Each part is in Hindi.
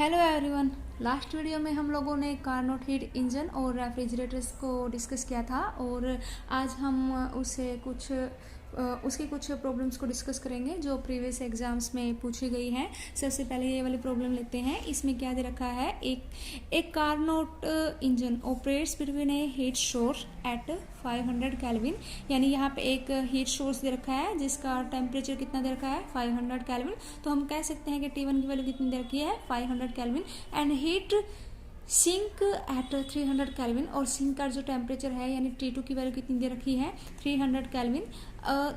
Hello everyone. लास्ट वीडियो में हम लोगों ने कार्नोट हीट इंजन और रेफ्रिजरेटर्स को डिस्कस किया था और आज हम उसकी कुछ प्रॉब्लम्स को डिस्कस करेंगे जो प्रीवियस एग्जाम्स में पूछी गई हैं। सबसे पहले ये वाली प्रॉब्लम लेते हैं। इसमें क्या दे रखा है, एक कार्नोट इंजन ऑपरेट्स बिटवीन ए हीट सोर्स एट 500 केल्विन, यानी यहाँ पे एक हीट सोर्स दे रखा है जिसका टेम्परेचर कितना दे रखा है 500 केल्विन। तो हम कह सकते हैं कि T1 की वैल्यू कितनी दे रखी है 500 kelvin and heat sink at 300 kelvin, और सिंक का जो टेम्परेचर है यानी T2 की वैल्यू कितनी दे रखी है 300 kelvin.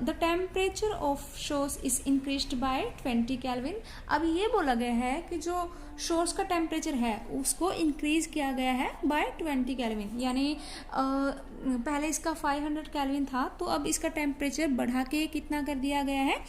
The temperature of source is increased bye 20 kelvin. अब ये बोला गया है कि जो सोर्स का टेम्परेचर है उसको इंक्रीज किया गया है बाय 20 केल्विन, यानी पहले इसका 500 केल्विन था तो अब इसका टेम्परेचर बढ़ा के कितना कर दिया गया है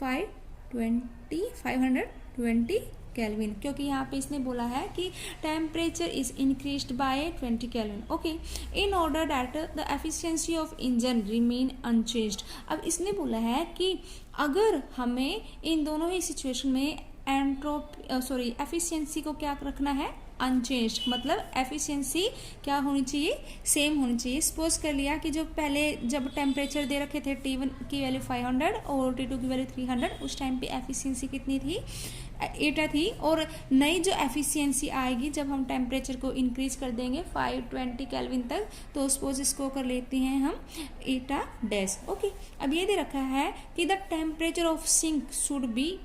520 केल्विन, क्योंकि यहाँ पे इसने बोला है कि temperature is increased bye 20 kelvin. Okay, in order that the efficiency of engine remain unchanged. अब इसने बोला है कि अगर हमें इन दोनों ही सिचुएशन में एफिशिएंसी को क्या रखना है अनचेंज्ड, मतलब एफिशिएंसी क्या होनी चाहिए सेम होनी चाहिए। सपोज कर लिया कि जो पहले जब टेम्परेचर दे रखे थे T1 की वैल्यू 500 और T2 की वैल्यू 300, उस टाइम पे एफिशिएंसी कितनी थी 8 थी, और नई जो एफिशिएंसी आएगी जब हम टेम्परेचर को इंक्रीज कर देंगे 520 केल्विन तक, तो सपोज इसको कर लेते हैं हम 8 डैश। ओके, अब ये दे रखा है कि the temperature of sink should be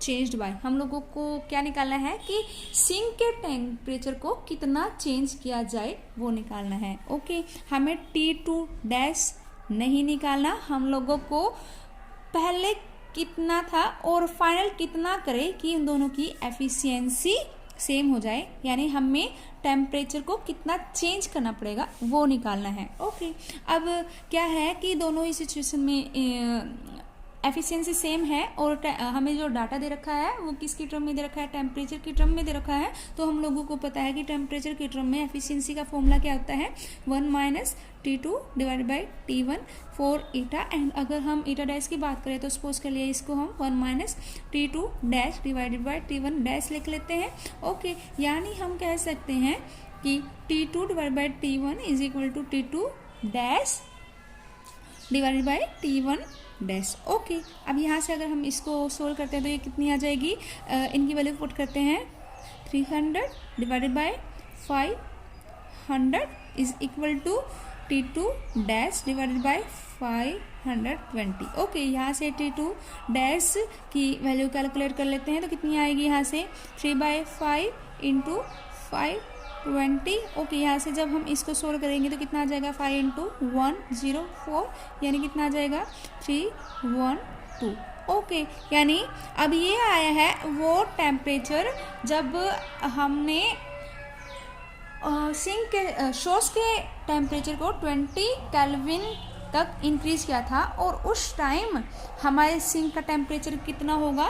changed by, हम लोगों को क्या निकालना है कि सिंक के टेम्परेचर को कितना चेंज किया जाए वो निकालना है। ओके, हमें T2 डैश नहीं निकालना, हम लोगों को पहले कितना था और फाइनल कितना करे कि इन दोनों की एफिशिएंसी सेम हो जाए, यानी हमें टेम्परेचर को कितना चेंज करना पड़ेगा वो निकालना है। ओके, अब क्या है कि दोनों ही सिचुएशन में एफिशिएंसी सेम है और हमें जो डाटा दे रखा है वो किसकी टर्म में दे रखा है टेम्परेचर की टर्म में दे रखा है। तो हम लोगों को पता है कि टेम्परेचर की टर्म में एफिशिएंसी का फॉर्मूला क्या होता है 1 minus T2 divide by T1 for eta. And अगर हम ईटा डैश की बात करें तो सपोज कर लिए इसको हम 1 minus T2 dash divided by T1 dash लिख लेते हैं। ओके, यानी हम कह सकते हैं कि T2 divide by T1 is equal to T2 dash divided by T1 dash. Okay, अब यहाँ से अगर हम इसको सोल्व करते हैं तो ये कितनी आ जाएगी, इनकी वैल्यू पुट करते हैं 300 divided by 500 is equal to T2 dash divided by 520। Okay, यहाँ से T2 डैश की वैल्यू कैलकुलेट कर लेते हैं तो कितनी आएगी यहाँ से 3/5 इंटू 520। ओके, यहाँ से जब हम इसको सोल्व करेंगे तो कितना आ जाएगा 5 इंटू 104, यानी कितना आ जाएगा 312। ओके, यानी अब ये आया है वो टेम्परेचर जब हमने सिंक के सोर्स के टेम्परेचर को 20 केल्विन तक इंक्रीज किया था, और उस टाइम हमारे सिंक का टेम्परेचर कितना होगा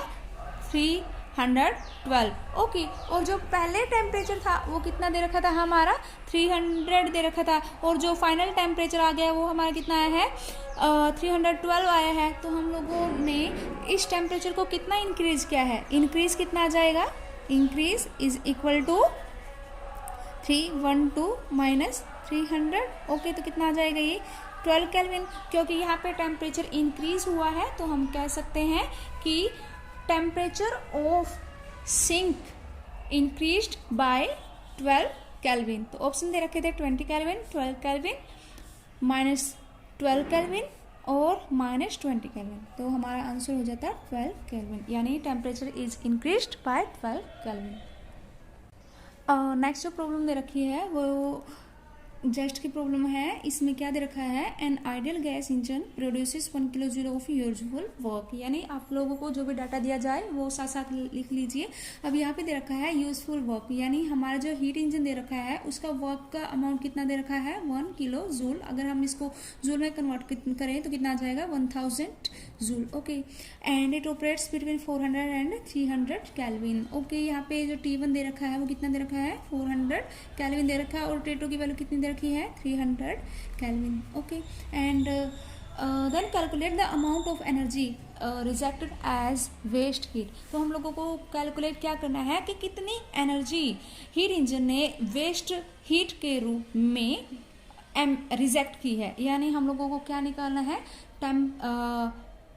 312। ओके, और जो पहले टेम्परेचर था वो कितना दे रखा था हमारा 300 दे रखा था, और जो फाइनल टेम्परेचर आ गया वो हमारा कितना आया है 312 आया है। तो हम लोगों ने इस टेम्परेचर को कितना इंक्रीज किया है, इंक्रीज कितना आ जाएगा, increase is equal to 312 minus 300। Okay, तो कितना आ जाएगा ये 12 केल्विन, क्योंकि यहाँ पे टेम्परेचर इंक्रीज हुआ है तो हम कह सकते हैं कि temperature of sink increased by 12 kelvin. तो ऑप्शन दे रखे थे 20 केल्विन, 12 केल्विन, माइनस 12 केल्विन और माइनस 20 केल्विन, तो हमारा आंसर हो जाता है 12 केल्विन, यानी temperature is increased by 12 kelvin. Next जो प्रॉब्लम दे रखी है वो जेस्ट की प्रॉब्लम है। इसमें क्या दे रखा है, an ideal gas engine produces 1 kilo joule of useful work, यानी आप लोगों को जो भी डाटा दिया जाए वो साथ साथ लिख लीजिए। अब यहाँ पे दे रखा है यूजफुल वर्क, यानी हमारा जो हीट इंजन दे रखा है उसका वर्क का अमाउंट कितना दे रखा है 1 किलो जूल। अगर हम इसको जूल में कन्वर्ट करें तो कितना आ जाएगा 1000 joule. Okay, and it operates between 400 and 300 kelvin. Okay, यहाँ पे जो T1 दे रखा है वो कितना दे रखा है 400 केल्विन दे रखा है, और T2 की वैल्यू कितनी दे रखी है 300 kelvin. Okay, and then calculate the amount of energy rejected as waste heat. तो हम लोगों को कैलकुलेट क्या करना है कि कितनी एनर्जी हीट इंजन ने वेस्ट हीट के रूप में रिजेक्ट की है, यानी हम लोगों को क्या निकालना है,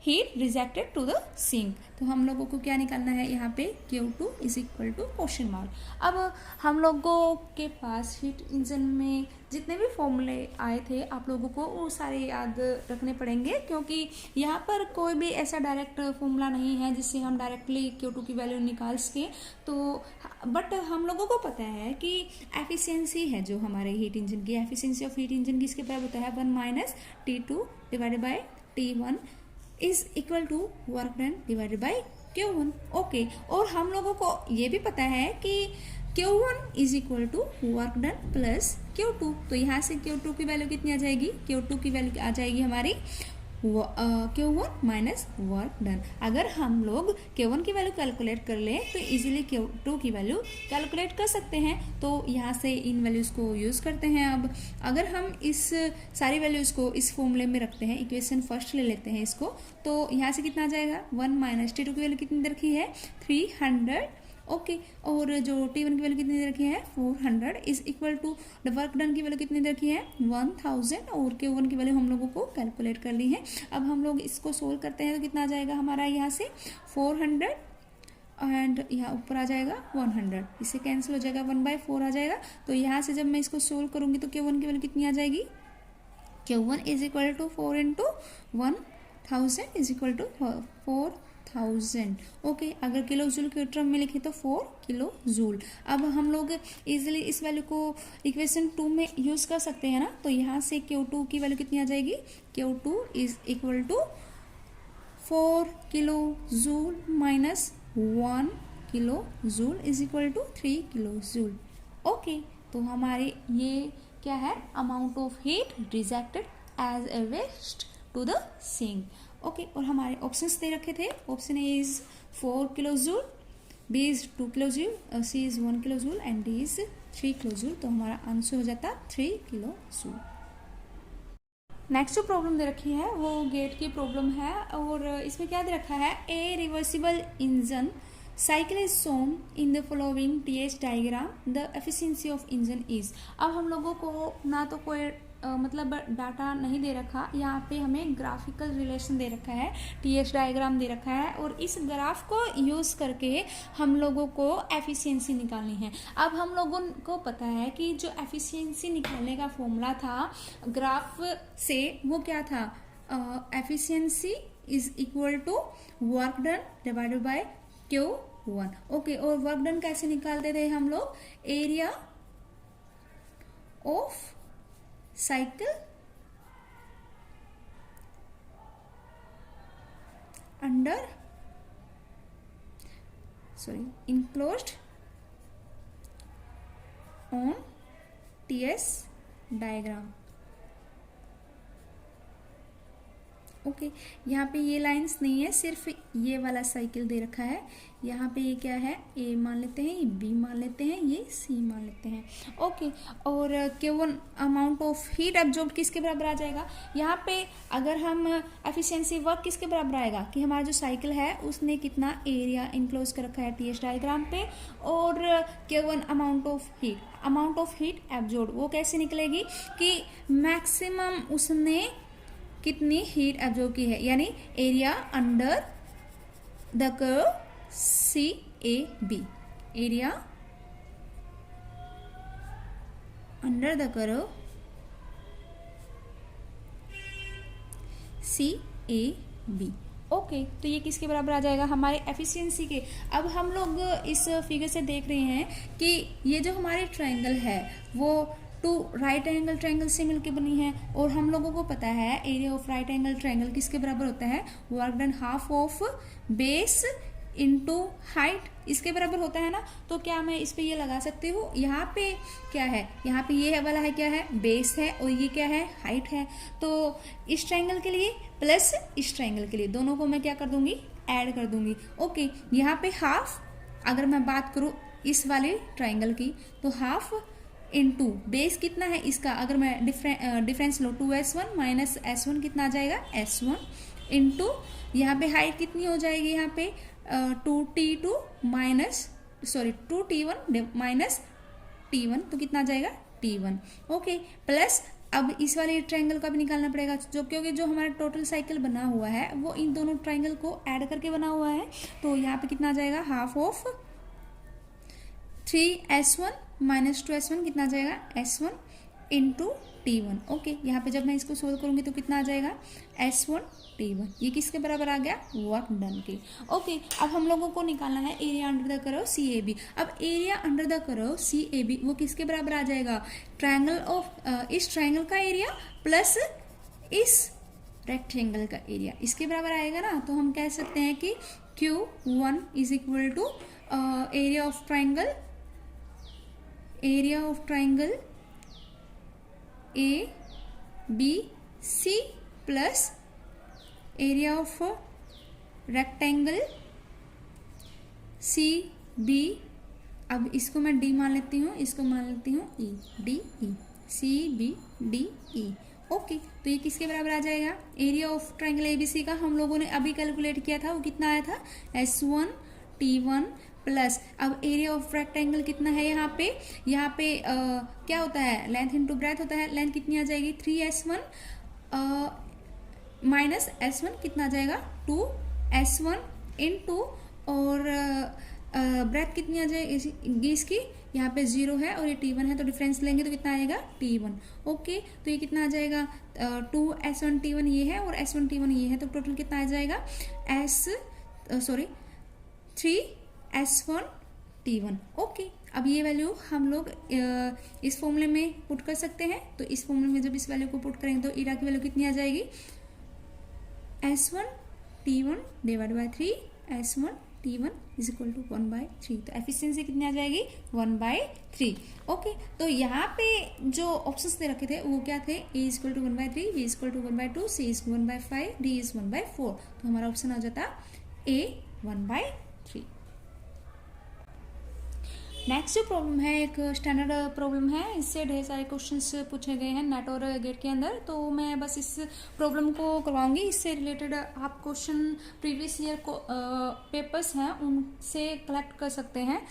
heat rejected to the sink. तो हम लोगों को क्या निकालना है यहाँ पे, Q2 is equal to question mark. अब हम लोगों के पास हीट इंजन में जितने भी फॉर्मूले आए थे आप लोगों को वो सारे याद रखने पड़ेंगे, क्योंकि यहाँ पर कोई भी ऐसा डायरेक्ट फॉर्मूला नहीं है जिससे हम डायरेक्टली Q2 की वैल्यू निकाल सकें। तो बट हम लोगों को पता है कि एफिशिएंसी है जो हमारे हीट इंजन की, एफिशिएंसी ऑफ हीट इंजन किसके बराबर होता है, 1 minus T2 divided by T1 is equal to work done divided by Q1। Okay, और हम लोगों को ये भी पता है कि Q1 is equal to work done plus Q2। तो यहाँ से Q2 की वैल्यू कितनी आ जाएगी, Q2 की वैल्यू आ जाएगी हमारी Q1 माइनस वर्क डन। अगर हम लोग Q1 की वैल्यू कैलकुलेट कर लें तो इजीली Q2 की वैल्यू कैलकुलेट कर सकते हैं। तो यहाँ से इन वैल्यूज़ को यूज़ करते हैं। अब अगर हम इस सारी वैल्यूज़ को इस फॉर्मूले में रखते हैं, इक्वेशन फर्स्ट ले लेते हैं इसको, तो यहाँ से कितना आ जाएगा, 1 माइनस T2 की वैल्यू कितनी दे रखी है, 300। ओके, और जो T1 की वैल्यू कितनी दे रखी है, 400 is equal to work done की वैल्यू कितनी दे रखी है, 1000, और Q1 की वैल्यू हम लोगों को कैलकुलेट कर ली है। अब हम लोग इसको सोल्व करते हैं तो कितना आ जाएगा हमारा, यहाँ से 400 एंड यहाँ ऊपर आ जाएगा 100, इससे कैंसिल हो जाएगा, 1/4 आ जाएगा। तो यहाँ से जब मैं इसको सोल्व करूँगी तो Q1 की वैल्यू कितनी आ जाएगी, Q1 is equal to 4 into 1000 is equal to 4000। Okay, अगर किलो जूल के टर्म में लिखे तो 4 किलो जूल। अब हम लोग इजीली इस वैल्यू को इक्वेशन 2 में यूज कर सकते हैं ना। तो यहाँ से Q2 की वैल्यू कितनी आ जाएगी, Q2 is equal to 4 kilo joule minus 1 kilo joule is equal to 3 kilo joule. Okay, तो हमारे ये क्या है, amount of heat rejected as a waste to the sink. Okay, और हमारे ऑप्शंस दे रखे थे, option A is 4 kilo joule, B is 2 kilo joule, C is 1 kilo joule and D is 3 kilo joule. तो हमारा आंसर हो जाता 3 किलो जूल। नेक्स्ट जो प्रॉब्लम दे रखी है वो गेट की प्रॉब्लम है, और इसमें क्या दे रखा है, a reversible engine cycle is shown in the following TH diagram, the efficiency of engine is. अब हम लोगों को ना तो कोई मतलब डाटा नहीं दे रखा, यहाँ पे हमें ग्राफिकल रिलेशन दे रखा है, TH डायग्राम दे रखा है, और इस ग्राफ को यूज़ करके हम लोगों को एफिशिएंसी निकालनी है। अब हम लोगों को पता है कि जो एफिशिएंसी निकालने का फॉर्मूला था ग्राफ से वो क्या था, efficiency is equal to work done divided by Q1। Okay, और वर्क डन कैसे निकालते थे हम लोग, area of cycle under enclosed on TS diagram. Okay, यहाँ पे ये लाइंस नहीं है, सिर्फ ये वाला साइकिल दे रखा है। यहाँ पे ये क्या है, ए मान लेते हैं, ये बी मान लेते हैं, ये सी मान लेते हैं। ओके, और Q1 amount of heat absorbed किसके बराबर आ जाएगा, यहाँ पे अगर हम एफिशिएंसी वर्क किसके बराबर आएगा कि हमारा जो साइकिल है उसने कितना एरिया इनक्लोज कर रखा है TH डायग्राम पे, और Q1 amount of heat absorbed वो कैसे निकलेगी कि मैक्सिमम उसने कितनी हीट एब्जॉर्ब की है, यानी area under the curve CAB, area under the curve CAB। Okay, तो ये किसके बराबर आ जाएगा, हमारे एफिशिएंसी के। अब हम लोग इस फिगर से देख रहे हैं कि ये जो हमारी ट्रायंगल है वो 2 राइट एंगल ट्रायंगल से मिलकर बनी है, और हम लोगों को पता है area of right angle triangle किसके बराबर होता है, work done half of base into height, इसके बराबर होता है ना। तो क्या मैं इस पे ये लगा सकती हूँ, यहाँ पे क्या है, यहाँ पे ये वाला है क्या है, बेस है, और ये क्या है, हाइट है। तो इस ट्रायंगल के लिए प्लस इस ट्रायंगल के लिए दोनों को मैं क्या कर दूंगी, ऐड कर दूंगी। ओके, यहाँ पे हाफ, अगर मैं बात करूँ इस वाले ट्रायंगल की, तो हाफ इंटू बेस कितना है इसका, अगर मैं डिफरेंस लो 2S1 माइनस S1 कितना आ जाएगा, S1 इंटू यहाँ पे हाइट कितनी हो जाएगी, यहाँ पे 2T2 minus 2T1 minus T1, तो कितना आ जाएगा T1। ओके, प्लस अब इस वाले ट्रायंगल का भी निकालना पड़ेगा, जो क्योंकि जो हमारा टोटल साइकिल बना हुआ है वो इन दोनों ट्रायंगल को ऐड करके बना हुआ है। तो यहाँ पे कितना आ जाएगा, half of 3S1 minus 2S1 कितना आ जाएगा, S1 इंटू T1। ओके, यहाँ पे जब मैं इसको सोल्व करूंगी तो कितना आ जाएगा, S1 T1। ये किसके बराबर आ गया, वर्क डन के। ओके, अब हम लोगों को निकालना है area under the curve CAB। अब area under the curve CAB वो किसके बराबर आ जाएगा, ट्रायंगल ऑफ इस ट्रायंगल का एरिया प्लस इस रेक्टेंगल का एरिया, इसके बराबर आएगा ना। तो हम कह सकते हैं कि Q1 is equal to area of triangle ABC plus area of rectangle CB। अब इसको मैं D मान लेती हूँ, इसको मान लेती हूँ E, DE, CBDE। ओके, तो ये किसके बराबर आ जाएगा, एरिया ऑफ ट्रायंगल ABC का हम लोगों ने अभी कैलकुलेट किया था, वो कितना आया था, S1 T1 प्लस अब एरिया ऑफ रेक्टेंगल कितना है, यहाँ पे क्या होता है, लेंथ इंटू ब्रेथ होता है। लेंथ कितनी आ जाएगी, 3S1 माइनस S1 कितना आ जाएगा, 2S1 इंटू और ब्रेथ कितनी आ जाएगी इसकी, यहाँ पे 0 है और ये T1 है, तो डिफरेंस लेंगे तो कितना आएगा, T1। ओके, तो ये कितना आ जाएगा, 2S1 T1 ये है और S1 T1 ये है, तो टोटल कितना आ जाएगा, 3S1 T1। ओके, अब ये वैल्यू हम लोग इस फॉर्मूले में पुट कर सकते हैं। तो इस फॉर्मूले में जब इस वैल्यू को पुट करेंगे तो ईटा की वैल्यू कितनी आ जाएगी, S1 T1 divide by 3 S1 T1 is equal to 1/3। तो एफिशिएंसी कितनी आ जाएगी, 1/3। ओके, तो यहाँ पे जो ऑप्शंस दे रखे थे वो क्या थे, A is equal to 1/3, B is equal to 1/2, C is 1/5, D is 1/4। तो हमारा ऑप्शन आ जाता A 1/3। नेक्स्ट जो प्रॉब्लम है एक स्टैंडर्ड प्रॉब्लम है, इससे ढेर सारे क्वेश्चंस पूछे गए हैं नेट और गेट के अंदर। तो मैं बस इस प्रॉब्लम को करवाऊंगी, इससे रिलेटेड आप क्वेश्चन प्रीवियस ईयर को पेपर्स हैं उनसे कलेक्ट कर सकते हैं।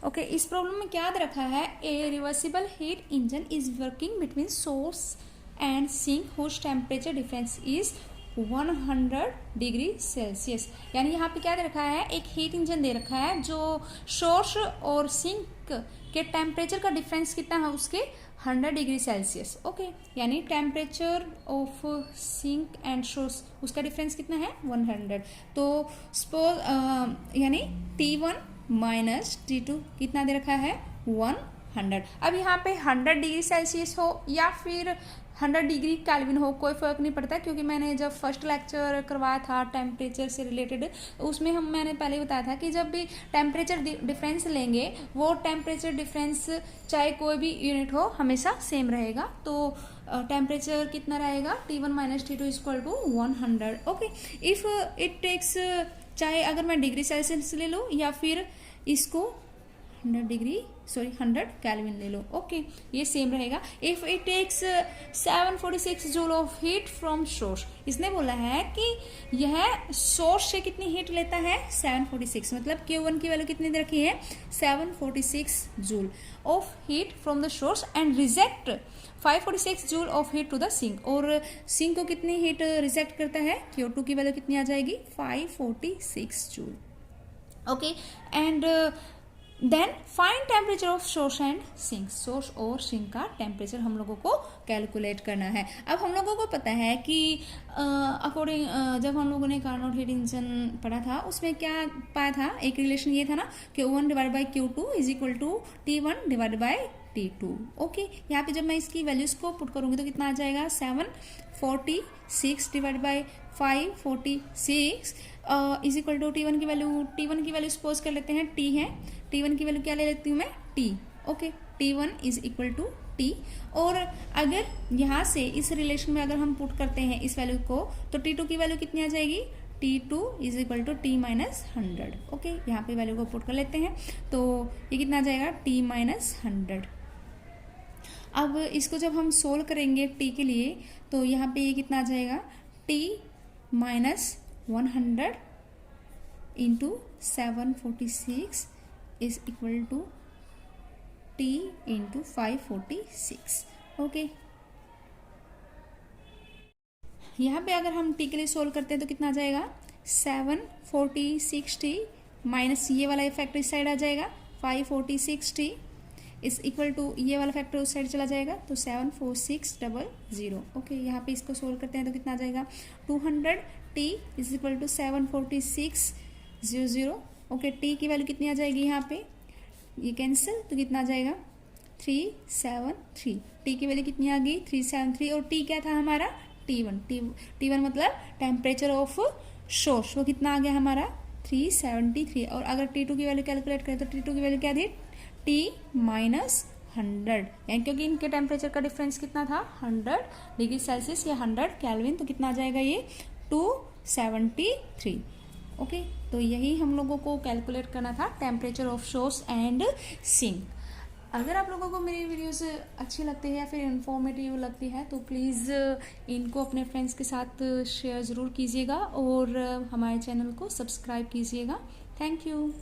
ओके, इस प्रॉब्लम में क्या दे रखा है, a reversible heat engine is working between source and sink whose temperature difference is 100 degree Celsius. यानी यहाँ पे क्या दे रखा है, एक हीट इंजन दे रखा है जो सोर्स और सिंक के टेम्परेचर का डिफरेंस कितना है उसके 100 डिग्री सेल्सियस। ओके, यानी temperature of sink and source उसका डिफरेंस कितना है 100। तो सपोज यानी T1 माइनस T2 कितना दे रखा है 100। अब यहाँ पे 100 डिग्री सेल्सियस हो या फिर 100 डिग्री केल्विन हो, कोई फर्क नहीं पड़ता, क्योंकि मैंने जब फर्स्ट लेक्चर करवाया था टेम्परेचर से रिलेटेड उसमें मैंने पहले बताया था कि जब भी टेम्परेचर डिफरेंस लेंगे वो टेम्परेचर डिफरेंस चाहे कोई भी यूनिट हो हमेशा सेम रहेगा। तो टेम्परेचर कितना रहेगा, T1 minus T2 equal to 100। Okay, if it takes, चाहे अगर मैं डिग्री सेल्सियस ले लूँ या फिर इसको 100 केल्विन ले लो। ओके, ये सेम रहेगा। If it takes 746 joule of heat from source, इसने बोला है कि यह सोर्स से कितनी हीट लेता है 746, मतलब Q1 की वैल्यू कितनी दे रखी है 746 joule of heat from the source and reject 546 joule of heat to the sink. और सिंक को कितनी हीट रिजेक्ट करता है, Q2 की वैल्यू कितनी आ जाएगी 546 joule. Okay, and then find temperature of source and sink. Source और सिंक का टेम्परेचर हम लोगों को कैलकुलेट करना है। अब हम लोगों को पता है कि अकॉर्डिंग जब हम लोगों ने कार्नोट हीट इंजन पढ़ा था उसमें क्या पाया था, एक रिलेशन ये था ना Q1 divide by Q2 is equal to T1 divide by T2। Okay, यहाँ पे जब मैं इसकी वैल्यूज को पुट करूंगी तो कितना आ जाएगा 746 divide by 546 is equal to T1 की वैल्यू सपोज कर लेते हैं T है, T1 की वैल्यू क्या ले लेती हूँ मैं T। Okay, T1 is equal to T। और अगर यहाँ से इस रिलेशन में अगर हम पुट करते हैं इस वैल्यू को तो T2 की वैल्यू कितनी आ जाएगी, T2 is equal to T minus 100। Okay, यहाँ पे वैल्यू को पुट कर लेते हैं तो ये कितना आ जाएगा T माइनस 100। अब इसको जब हम सोल्व करेंगे T के लिए तो यहाँ पे ये कितना आ जाएगा T minus 100 into 746 is equal to t into 546। Okay, यहाँ पे अगर हम t के लिए सोल्व करते हैं तो कितना आ जाएगा, 746t माइनस ये वाला फैक्टर इस साइड आ जाएगा, 546t इज इक्वल टू ये वाला फैक्टर उस साइड चला जाएगा, तो 74600। ओके, यहाँ पे इसको सोल्व करते हैं तो कितना आ जाएगा, 200t is equal to 74600। Okay, t की वैल्यू कितनी आ जाएगी यहाँ पे, ये कैंसिल, तो कितना आ जाएगा 373। t की वैल्यू कितनी आ गई 373, और t क्या था हमारा T1 मतलब टेम्परेचर ऑफ सोर्स, वो कितना आ गया हमारा 373। और अगर T2 की वैल्यू कैलकुलेट करें तो T2 की वैल्यू क्या थी, T माइनस 100, यानी क्योंकि इनके टेम्परेचर का डिफरेंस कितना था 100 डिग्री सेल्सियस या 100 केल्विन, तो कितना आ जाएगा ये 273। ओके, तो यही हम लोगों को कैलकुलेट करना था temperature of source and sink. अगर आप लोगों को मेरी वीडियोस अच्छी लगती है या फिर इन्फॉर्मेटिव लगती है तो प्लीज़ इनको अपने फ्रेंड्स के साथ शेयर ज़रूर कीजिएगा और हमारे चैनल को सब्सक्राइब कीजिएगा। Thank you.